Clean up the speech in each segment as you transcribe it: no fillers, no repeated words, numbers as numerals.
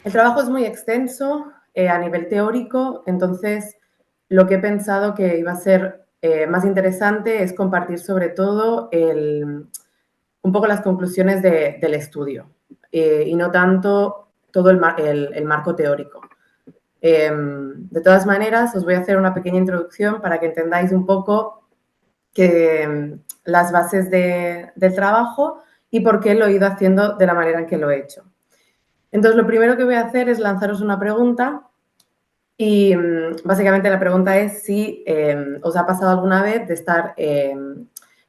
El trabajo es muy extenso a nivel teórico, entonces lo que he pensado que iba a ser más interesante es compartir sobre todo un poco las conclusiones del estudio y no tanto todo el marco teórico. De todas maneras, os voy a hacer una pequeña introducción para que entendáis un poco las bases del trabajo y por qué lo he ido haciendo de la manera en que lo he hecho. Entonces, lo primero que voy a hacer es lanzaros una pregunta y básicamente la pregunta es si os ha pasado alguna vez de estar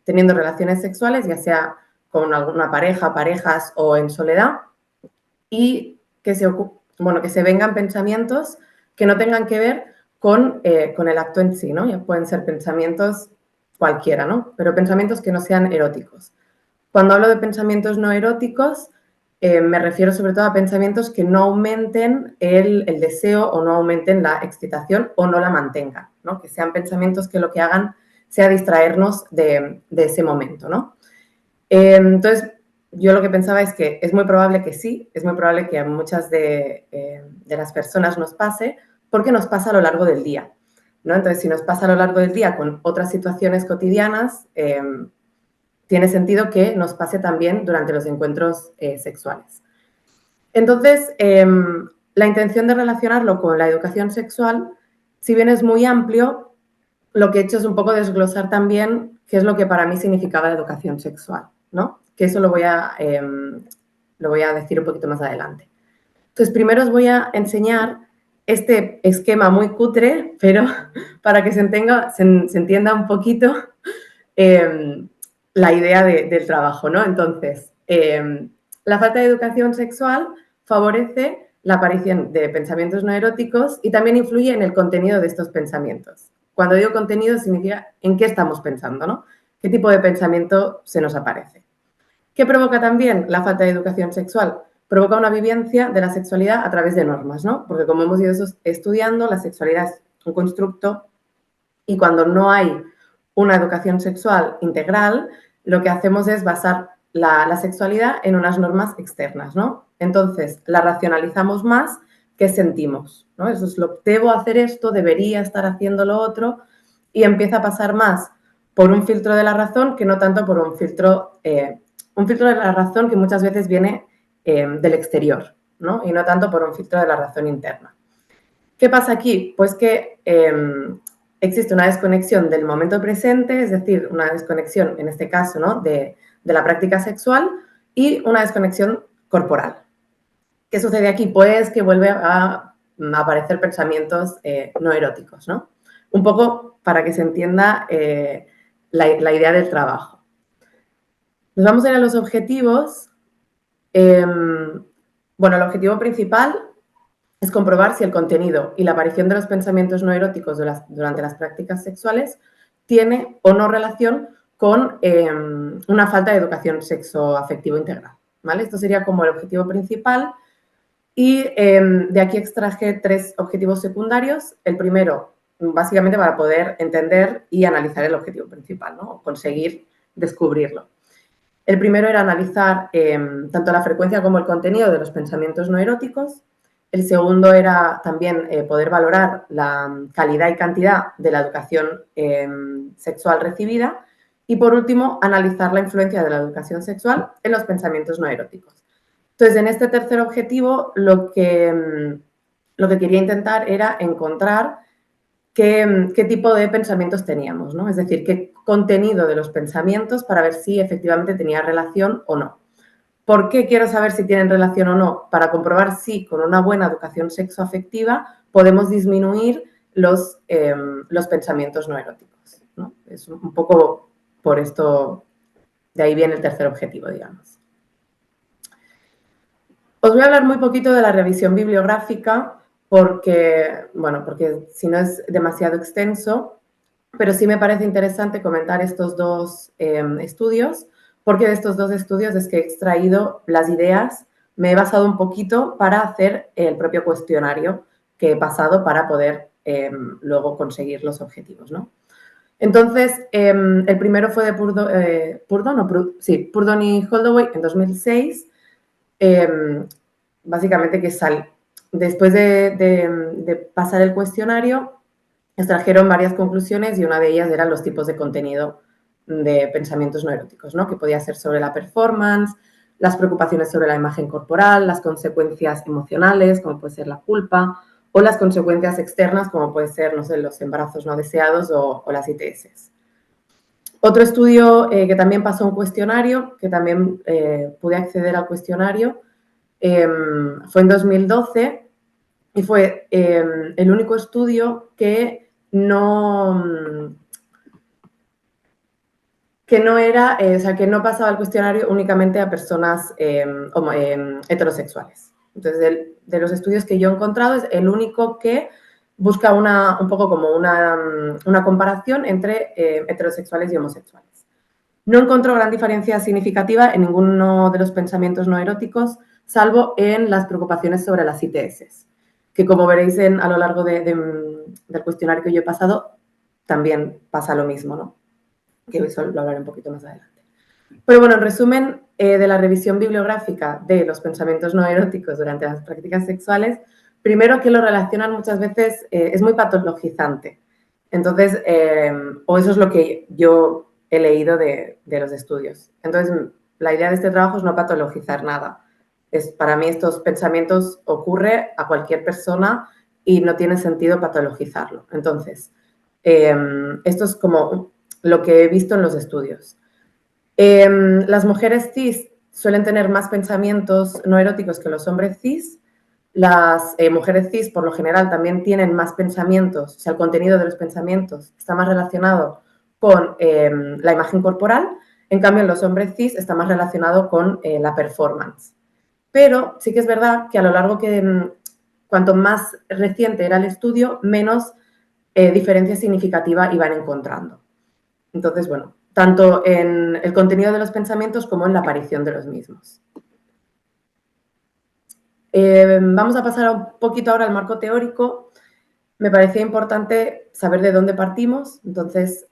teniendo relaciones sexuales, ya sea con alguna pareja, parejas o en soledad, y que se vengan pensamientos que no tengan que ver con el acto en sí, ¿no? Ya pueden ser pensamientos cualquiera, ¿no? Pero pensamientos que no sean eróticos. Cuando hablo de pensamientos no eróticos, me refiero sobre todo a pensamientos que no aumenten el deseo o no aumenten la excitación o no la mantengan, ¿no? Que sean pensamientos que lo que hagan sea distraernos de ese momento, ¿no? Entonces, yo lo que pensaba es que es muy probable que sí, es muy probable que a muchas de las personas nos pase, porque nos pasa a lo largo del día, ¿no? Entonces, si nos pasa a lo largo del día con otras situaciones cotidianas, tiene sentido que nos pase también durante los encuentros sexuales. Entonces, la intención de relacionarlo con la educación sexual, si bien es muy amplio, lo que he hecho es un poco desglosar también qué es lo que para mí significaba la educación sexual, ¿no? Que eso lo voy a decir un poquito más adelante. Entonces, primero os voy a enseñar este esquema muy cutre, pero para que se entienda un poquito la idea del trabajo, ¿no? Entonces, la falta de educación sexual favorece la aparición de pensamientos no eróticos y también influye en el contenido de estos pensamientos. Cuando digo contenido significa en qué estamos pensando, ¿no? ¿Qué tipo de pensamiento se nos aparece? ¿Qué provoca también la falta de educación sexual? Provoca una vivencia de la sexualidad a través de normas, ¿no? Porque como hemos ido estudiando, la sexualidad es un constructo y cuando no hay una educación sexual integral, lo que hacemos es basar la sexualidad en unas normas externas, ¿no? Entonces, la racionalizamos más que sentimos, ¿no? Eso es lo que debo hacer esto, debería estar haciendo lo otro y empieza a pasar más por un filtro de la razón que no tanto por un filtro de la razón que muchas veces viene del exterior, ¿no? Y no tanto por un filtro de la razón interna. ¿Qué pasa aquí? Pues que existe una desconexión del momento presente, es decir, una desconexión, en este caso, ¿no? de la práctica sexual y una desconexión corporal. ¿Qué sucede aquí? Pues que vuelve a aparecer pensamientos no eróticos, ¿no? Un poco para que se entienda la idea del trabajo. Nos vamos a ir a los objetivos. Bueno, el objetivo principal es comprobar si el contenido y la aparición de los pensamientos no eróticos durante las prácticas sexuales tiene o no relación con una falta de educación sexoafectivo integral, ¿vale? Esto sería como el objetivo principal y de aquí extraje 3 objetivos secundarios. El primero, básicamente para poder entender y analizar el objetivo principal, ¿no? Conseguir descubrirlo. El primero era analizar tanto la frecuencia como el contenido de los pensamientos no eróticos. El segundo era también poder valorar la calidad y cantidad de la educación sexual recibida. Y por último, analizar la influencia de la educación sexual en los pensamientos no eróticos. Entonces, en este tercer objetivo, lo que quería intentar era encontrar qué tipo de pensamientos teníamos, ¿no? Es decir, qué contenido de los pensamientos para ver si efectivamente tenía relación o no. ¿Por qué quiero saber si tienen relación o no? Para comprobar si con una buena educación sexoafectiva podemos disminuir los pensamientos no eróticos, ¿no? Es un poco por esto, de ahí viene el tercer objetivo, digamos. Os voy a hablar muy poquito de la revisión bibliográfica porque si no es demasiado extenso, pero sí me parece interesante comentar estos 2 estudios, porque de estos 2 estudios es que he extraído las ideas, me he basado un poquito para hacer el propio cuestionario que he pasado para poder luego conseguir los objetivos, ¿no? Entonces, el primero fue de Purdon y Holdaway en 2006, básicamente que después de pasar el cuestionario, extrajeron varias conclusiones y una de ellas eran los tipos de contenido de pensamientos no eróticos, ¿no? Que podía ser sobre la performance, las preocupaciones sobre la imagen corporal, las consecuencias emocionales, como puede ser la culpa, o las consecuencias externas, como puede ser, no sé, los embarazos no deseados o las ITS. Otro estudio que también pasó un cuestionario, que también pude acceder al cuestionario, fue en 2012 y fue el único estudio que no era, o sea, que no pasaba el cuestionario únicamente a personas heterosexuales. Entonces, de los estudios que yo he encontrado, es el único que busca un poco como una comparación entre heterosexuales y homosexuales. No encontró gran diferencia significativa en ninguno de los pensamientos no eróticos, salvo en las preocupaciones sobre las ITS, que como veréis a lo largo del cuestionario que yo he pasado, también pasa lo mismo, ¿no? Que eso lo hablaré un poquito más adelante. Pero bueno, en resumen de la revisión bibliográfica de los pensamientos no eróticos durante las prácticas sexuales, primero que lo relacionan muchas veces, es muy patologizante. Entonces, o eso es lo que yo he leído de los estudios. Entonces, la idea de este trabajo es no patologizar nada. Para mí estos pensamientos ocurre a cualquier persona y no tiene sentido patologizarlo. Entonces, esto es como lo que he visto en los estudios. Las mujeres cis suelen tener más pensamientos no eróticos que los hombres cis. Las mujeres cis, por lo general, también tienen más pensamientos, o sea, el contenido de los pensamientos está más relacionado con la imagen corporal. En cambio, en los hombres cis está más relacionado con la performance. Pero sí que es verdad que a lo largo cuanto más reciente era el estudio, menos diferencia significativa iban encontrando. Entonces, bueno, tanto en el contenido de los pensamientos como en la aparición de los mismos. Vamos a pasar un poquito ahora al marco teórico. Me parecía importante saber de dónde partimos, entonces,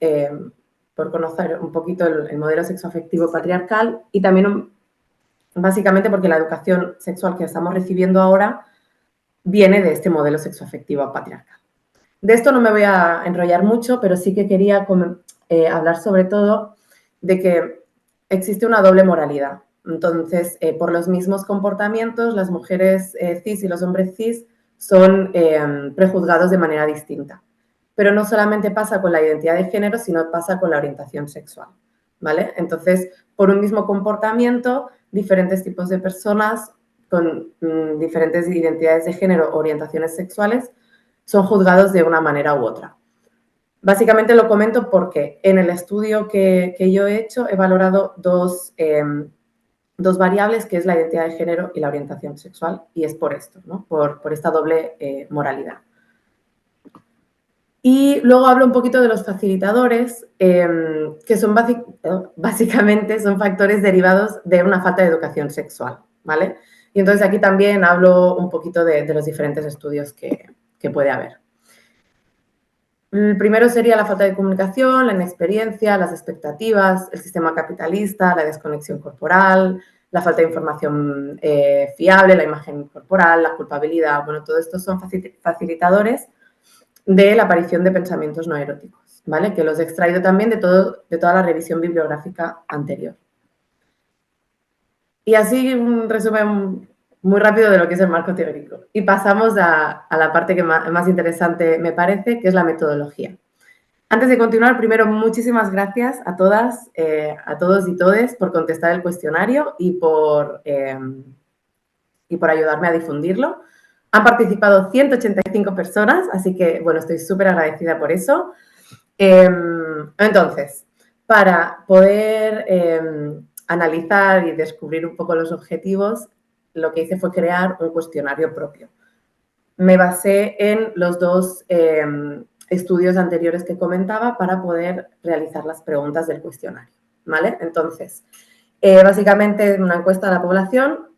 por conocer un poquito el modelo sexoafectivo patriarcal y también básicamente porque la educación sexual que estamos recibiendo ahora viene de este modelo sexoafectivo patriarcal. De esto no me voy a enrollar mucho, pero sí que quería hablar sobre todo de que existe una doble moralidad. Entonces, por los mismos comportamientos, las mujeres cis y los hombres cis son prejuzgados de manera distinta. Pero no solamente pasa con la identidad de género, sino pasa con la orientación sexual, ¿vale? Entonces, por un mismo comportamiento, diferentes tipos de personas con diferentes identidades de género o orientaciones sexuales son juzgados de una manera u otra. Básicamente lo comento porque en el estudio que yo he hecho he valorado dos variables, que es la identidad de género y la orientación sexual, y es por esto, ¿no? Por esta doble moralidad. Y luego hablo un poquito de los facilitadores, que son básicamente son factores derivados de una falta de educación sexual, ¿vale? Y entonces aquí también hablo un poquito de los diferentes estudios que puede haber. El primero sería la falta de comunicación, la inexperiencia, las expectativas, el sistema capitalista, la desconexión corporal, la falta de información fiable, la imagen corporal, la culpabilidad. Bueno, todo esto son facilitadores de la aparición de pensamientos no eróticos, ¿vale? Que los he extraído también de toda la revisión bibliográfica anterior. Y así un resumen muy rápido de lo que es el marco teórico. Y pasamos a la parte que más interesante me parece, que es la metodología. Antes de continuar, primero, muchísimas gracias a todas, a todos y todes por contestar el cuestionario y por ayudarme a difundirlo. Han participado 185 personas, así que, bueno, estoy súper agradecida por eso. Entonces, para poder analizar y descubrir un poco los objetivos, lo que hice fue crear un cuestionario propio. Me basé en los dos estudios anteriores que comentaba para poder realizar las preguntas del cuestionario, ¿vale? Entonces, básicamente una encuesta a la población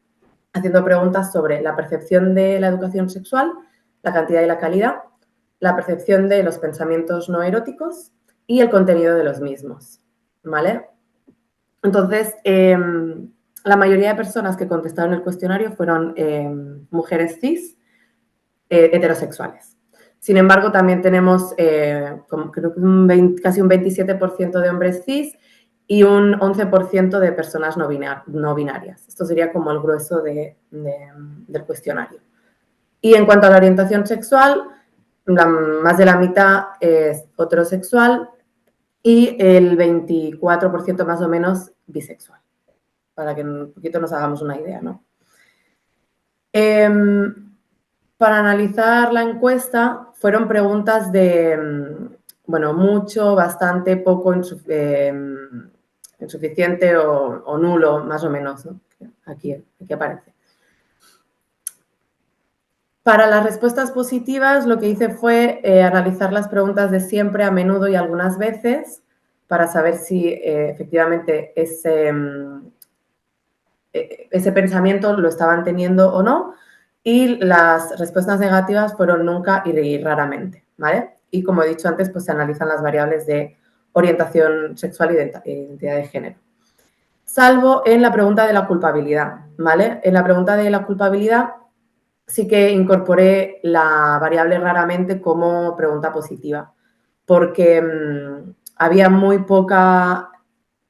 haciendo preguntas sobre la percepción de la educación sexual, la cantidad y la calidad, la percepción de los pensamientos no eróticos y el contenido de los mismos, ¿vale? Entonces, la mayoría de personas que contestaron el cuestionario fueron mujeres cis, heterosexuales. Sin embargo, también tenemos creo que casi un 27% de hombres cis y un 11% de personas no binarias. Esto sería como el grueso del cuestionario. Y en cuanto a la orientación sexual, más de la mitad es heterosexual y el 24% más o menos bisexual, para que un poquito nos hagamos una idea, ¿no? Para analizar la encuesta fueron preguntas de, bueno, mucho, bastante, poco, insuficiente o nulo, más o menos, ¿no? Aquí aparece. Para las respuestas positivas, lo que hice fue analizar las preguntas de siempre, a menudo y algunas veces para saber si efectivamente ese pensamiento lo estaban teniendo o no. Y las respuestas negativas fueron nunca y raramente, ¿vale? Y como he dicho antes, pues se analizan las variables de orientación sexual y de identidad de género. Salvo en la pregunta de la culpabilidad, ¿vale? En la pregunta de la culpabilidad sí que incorporé la variable raramente como pregunta positiva, porque había muy poca,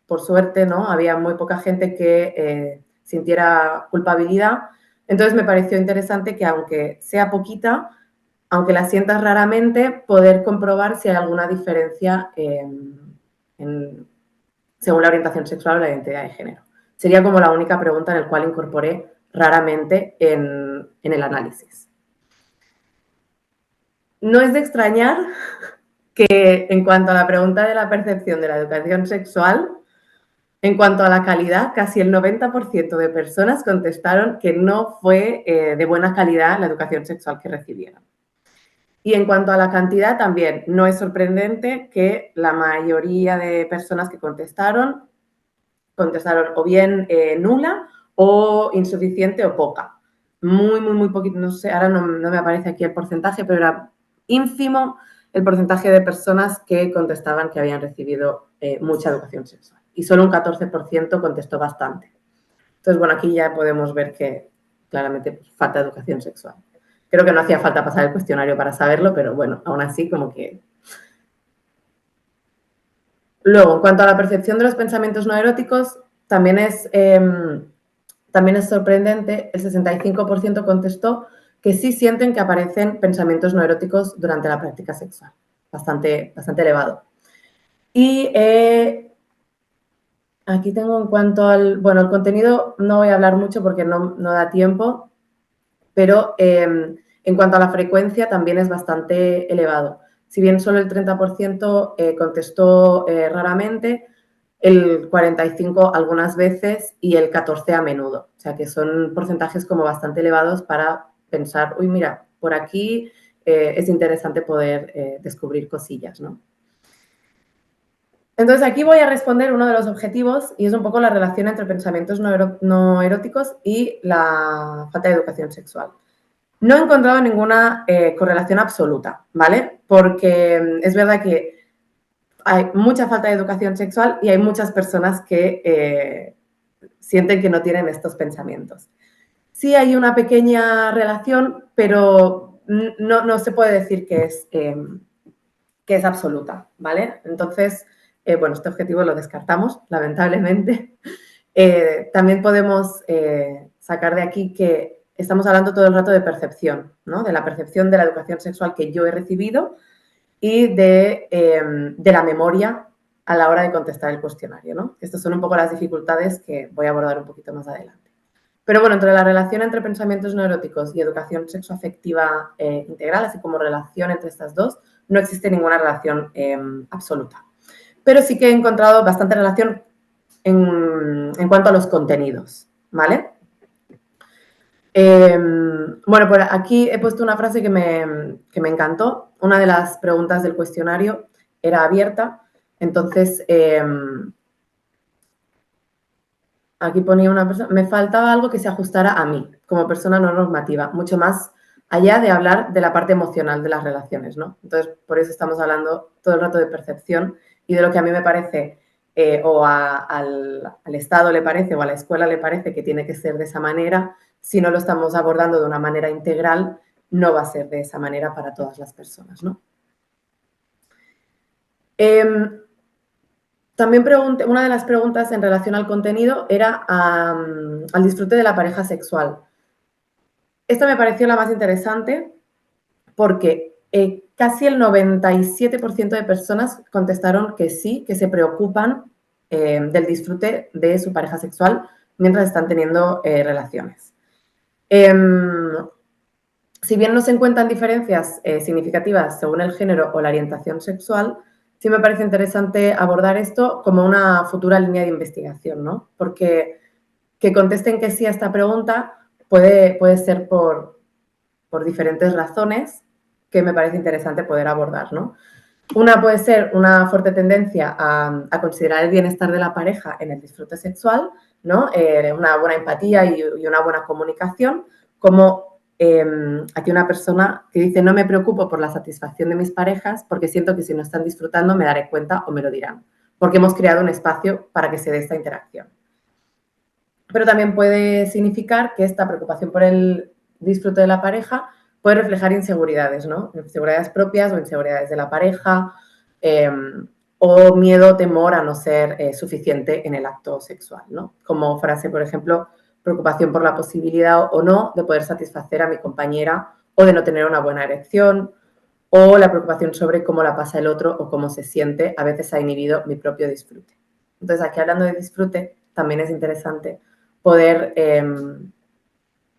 por suerte, ¿no? Había muy poca gente que sintiera culpabilidad. Entonces me pareció interesante que aunque sea poquita, aunque la sientas raramente, poder comprobar si hay alguna diferencia según la orientación sexual o la identidad de género. Sería como la única pregunta en la cual incorporé raramente en el análisis. No es de extrañar que en cuanto a la pregunta de la percepción de la educación sexual, en cuanto a la calidad, casi el 90% de personas contestaron que no fue de buena calidad la educación sexual que recibieron. Y en cuanto a la cantidad, también no es sorprendente que la mayoría de personas que contestaron o bien nula o insuficiente o poca. Muy poquito, no sé, ahora no me aparece aquí el porcentaje, pero era ínfimo el porcentaje de personas que contestaban que habían recibido mucha educación sexual. Y solo un 14% contestó bastante. Entonces, bueno, aquí ya podemos ver que claramente pues, falta educación sexual. Creo que no hacía falta pasar el cuestionario para saberlo, pero bueno, aún así como que... Luego, en cuanto a la percepción de los pensamientos no eróticos, también es sorprendente, el 65% contestó que sí sienten que aparecen pensamientos no eróticos durante la práctica sexual. Bastante elevado. Y aquí tengo en cuanto al... Bueno, el contenido no voy a hablar mucho porque no da tiempo, pero en cuanto a la frecuencia también es bastante elevado. Si bien solo el 30% contestó raramente, el 45% algunas veces y el 14% a menudo. O sea que son porcentajes como bastante elevados para pensar, uy, mira, por aquí es interesante poder descubrir cosillas, ¿no? Entonces aquí voy a responder uno de los objetivos y es un poco la relación entre pensamientos no eróticos y la falta de educación sexual. No he encontrado ninguna correlación absoluta, ¿vale? Porque es verdad que hay mucha falta de educación sexual y hay muchas personas que sienten que no tienen estos pensamientos. Sí hay una pequeña relación, pero no se puede decir que es absoluta, ¿vale? Entonces, bueno, este objetivo lo descartamos, lamentablemente. También podemos sacar de aquí que estamos hablando todo el rato de percepción, ¿no? De la percepción de la educación sexual que yo he recibido y de la memoria a la hora de contestar el cuestionario, ¿no? Estas son un poco las dificultades que voy a abordar un poquito más adelante. Pero bueno, entre la relación entre pensamientos no eróticos y educación sexoafectiva integral, así como relación entre estas dos, no existe ninguna relación absoluta. Pero sí que he encontrado bastante relación en cuanto a los contenidos, ¿vale? Bueno, por aquí he puesto una frase que me encantó. Una de las preguntas del cuestionario era abierta, entonces aquí ponía una persona, me faltaba algo que se ajustara a mí, como persona no normativa, mucho más allá de hablar de la parte emocional de las relaciones, ¿no? Entonces, por eso estamos hablando todo el rato de percepción y de lo que a mí me parece o al Estado le parece o a la escuela le parece que tiene que ser de esa manera, si no lo estamos abordando de una manera integral, no va a ser de esa manera para todas las personas, ¿no? También una de las preguntas en relación al contenido era al disfrute de la pareja sexual. Esta me pareció la más interesante porque casi el 97% de personas contestaron que sí, que se preocupan del disfrute de su pareja sexual mientras están teniendo relaciones. Si bien no se encuentran diferencias significativas según el género o la orientación sexual, sí me parece interesante abordar esto como una futura línea de investigación, ¿no? Porque que contesten que sí a esta pregunta puede ser por diferentes razones que me parece interesante poder abordar, ¿no? Una puede ser una fuerte tendencia a considerar el bienestar de la pareja en el disfrute sexual, ¿no? Una buena empatía y una buena comunicación, como aquí una persona que dice no me preocupo por la satisfacción de mis parejas porque siento que si no están disfrutando me daré cuenta o me lo dirán, porque hemos creado un espacio para que se dé esta interacción. Pero también puede significar que esta preocupación por el disfrute de la pareja puede reflejar inseguridades, ¿no? Inseguridades propias o inseguridades de la pareja, o miedo o temor a no ser suficiente en el acto sexual, ¿no? Como frase, por ejemplo, preocupación por la posibilidad o no de poder satisfacer a mi compañera o de no tener una buena erección, o la preocupación sobre cómo la pasa el otro o cómo se siente, a veces ha inhibido mi propio disfrute. Entonces, aquí hablando de disfrute, también es interesante poder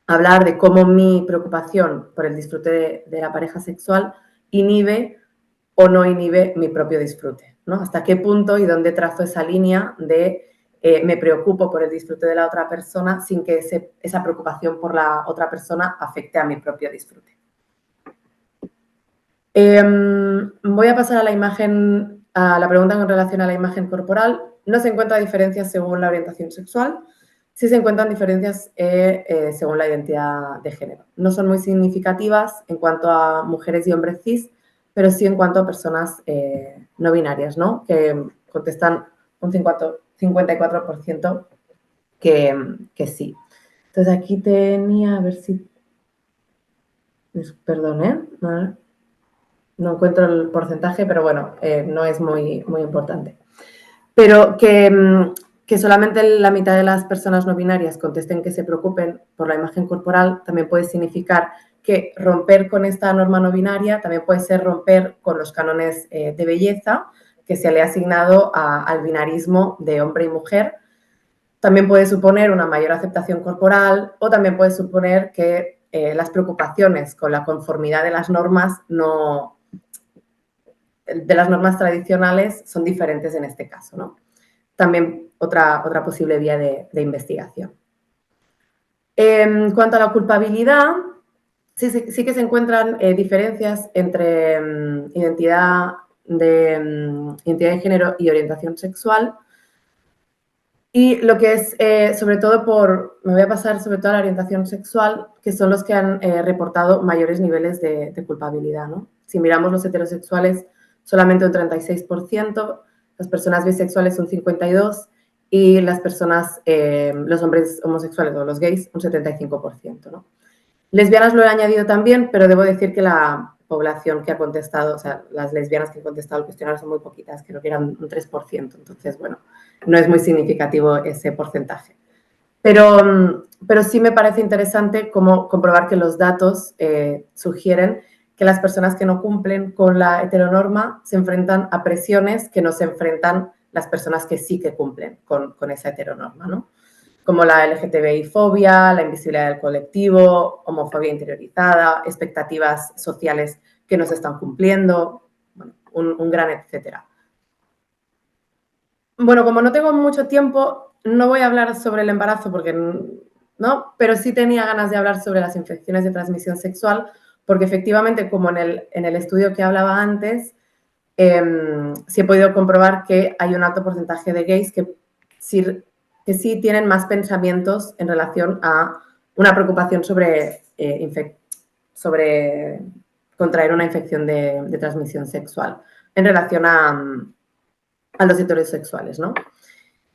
hablar de cómo mi preocupación por el disfrute de la pareja sexual inhibe o no inhibe mi propio disfrute, ¿no? Hasta qué punto y dónde trazo esa línea de me preocupo por el disfrute de la otra persona sin que esa preocupación por la otra persona afecte a mi propio disfrute. Voy a pasar a la pregunta en relación a la imagen corporal. No se encuentran diferencias según la orientación sexual. Sí se encuentran diferencias según la identidad de género. No son muy significativas en cuanto a mujeres y hombres cis, pero sí en cuanto a personas no binarias, ¿no? Que contestan un 54% que sí. Entonces aquí tenía, a ver si... Perdón, ¿eh? No encuentro el porcentaje, pero bueno, no es muy, muy importante. Pero que solamente la mitad de las personas no binarias contesten que se preocupen por la imagen corporal también puede significar que romper con esta norma no binaria también puede ser romper con los cánones de belleza que se le ha asignado al binarismo de hombre y mujer. También puede suponer una mayor aceptación corporal o también puede suponer que las preocupaciones con la conformidad de las normas de las normas tradicionales son diferentes en este caso, ¿no? También otra posible vía de investigación. En cuanto a la culpabilidad, sí que se encuentran diferencias entre identidad de género y orientación sexual. Y lo que es, sobre todo me voy a pasar sobre todo a la orientación sexual, que son los que han reportado mayores niveles de culpabilidad, ¿no? Si miramos los heterosexuales, solamente un 36%, las personas bisexuales un 52% y las personas, los hombres homosexuales o los gays, un 75%, ¿no? Lesbianas lo he añadido también, pero debo decir que la población que ha contestado, o sea, las lesbianas que han contestado el cuestionario son muy poquitas, creo que eran un 3%, entonces, bueno, no es muy significativo ese porcentaje. Pero sí me parece interesante comprobar que los datos sugieren que las personas que no cumplen con la heteronorma se enfrentan a presiones que no se enfrentan las personas que sí que cumplen con esa heteronorma, ¿no? Como la LGTBI-fobia, la invisibilidad del colectivo, homofobia interiorizada, expectativas sociales que no se están cumpliendo, bueno, un gran etcétera. Bueno, como no tengo mucho tiempo, no voy a hablar sobre el embarazo porque no, pero sí tenía ganas de hablar sobre las infecciones de transmisión sexual, porque efectivamente, como en el estudio que hablaba antes, sí he podido comprobar que hay un alto porcentaje de gays que sí tienen más pensamientos en relación a una preocupación sobre contraer una infección de transmisión sexual en relación a los heterosexuales, ¿no?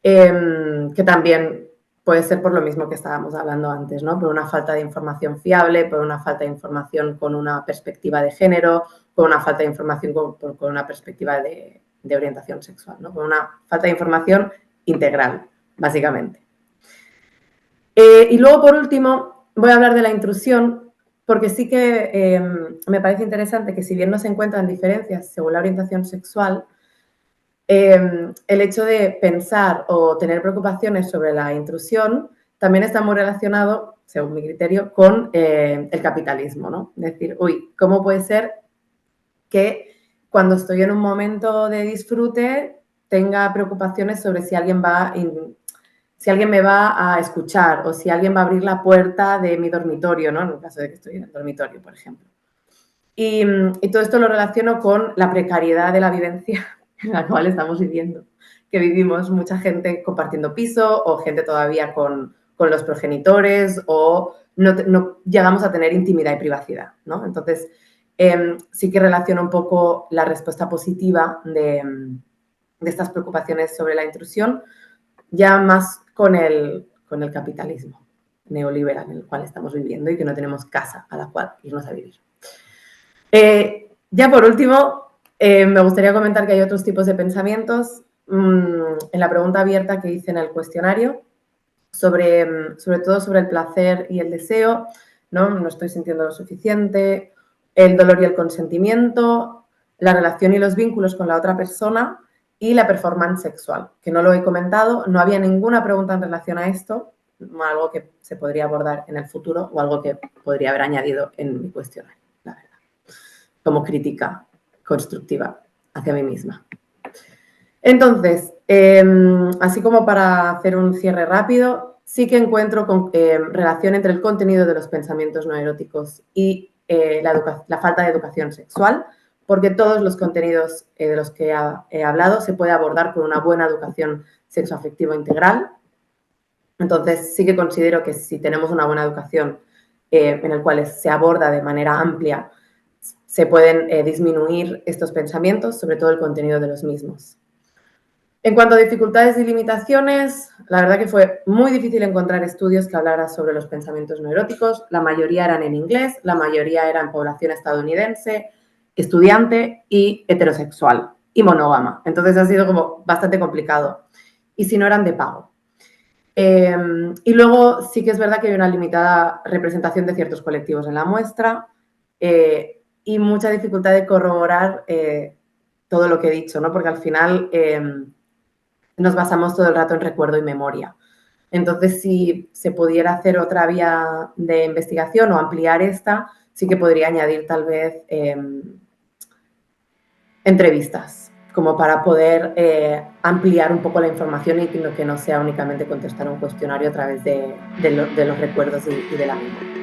Que también puede ser por lo mismo que estábamos hablando antes, ¿no? Por una falta de información fiable, por una falta de información con una perspectiva de género, por una falta de información con una perspectiva de orientación sexual, ¿no? Por una falta de información integral, básicamente. Y luego, por último, voy a hablar de la intrusión, porque sí que me parece interesante que si bien no se encuentran diferencias según la orientación sexual, el hecho de pensar o tener preocupaciones sobre la intrusión también está muy relacionado, según mi criterio, con el capitalismo, ¿no? Es decir, ¿cómo puede ser que cuando estoy en un momento de disfrute tenga preocupaciones sobre si alguien me va a escuchar o si alguien va a abrir la puerta de mi dormitorio, ¿no? En el caso de que estoy en el dormitorio, por ejemplo. Y todo esto lo relaciono con la precariedad de la vivencia en la cual estamos viviendo, que vivimos mucha gente compartiendo piso o gente todavía con los progenitores o no llegamos a tener intimidad y privacidad, ¿no? Entonces, sí que relaciono un poco la respuesta positiva de estas preocupaciones sobre la intrusión ya más con el capitalismo neoliberal en el cual estamos viviendo y que no tenemos casa a la cual irnos a vivir. Ya por último, me gustaría comentar que hay otros tipos de pensamientos. En la pregunta abierta que hice en el cuestionario, sobre todo sobre el placer y el deseo, ¿no? No estoy sintiendo lo suficiente, el dolor y el consentimiento, la relación y los vínculos con la otra persona y la performance sexual, que no lo he comentado, no había ninguna pregunta en relación a esto, algo que se podría abordar en el futuro o algo que podría haber añadido en mi cuestionario, la verdad, como crítica constructiva hacia mí misma. Entonces, así como para hacer un cierre rápido, sí que encuentro relación entre el contenido de los pensamientos no eróticos y la falta de educación sexual, porque todos los contenidos de los que he hablado se puede abordar con una buena educación sexoafectiva integral. Entonces, sí que considero que si tenemos una buena educación en la cual se aborda de manera amplia, se pueden disminuir estos pensamientos, sobre todo el contenido de los mismos. En cuanto a dificultades y limitaciones, la verdad que fue muy difícil encontrar estudios que hablaran sobre los pensamientos no eróticos. La mayoría eran en inglés, la mayoría eran en población estadounidense, estudiante y heterosexual y monógama. Entonces ha sido como bastante complicado. Y si no, eran de pago. Y luego sí que es verdad que hay una limitada representación de ciertos colectivos en la muestra y mucha dificultad de corroborar todo lo que he dicho, ¿no? Porque al final nos basamos todo el rato en recuerdo y memoria. Entonces, si se pudiera hacer otra vía de investigación o ampliar esta, sí que podría añadir tal vez entrevistas, como para poder ampliar un poco la información y que no sea únicamente contestar un cuestionario a través de los recuerdos y de la memoria.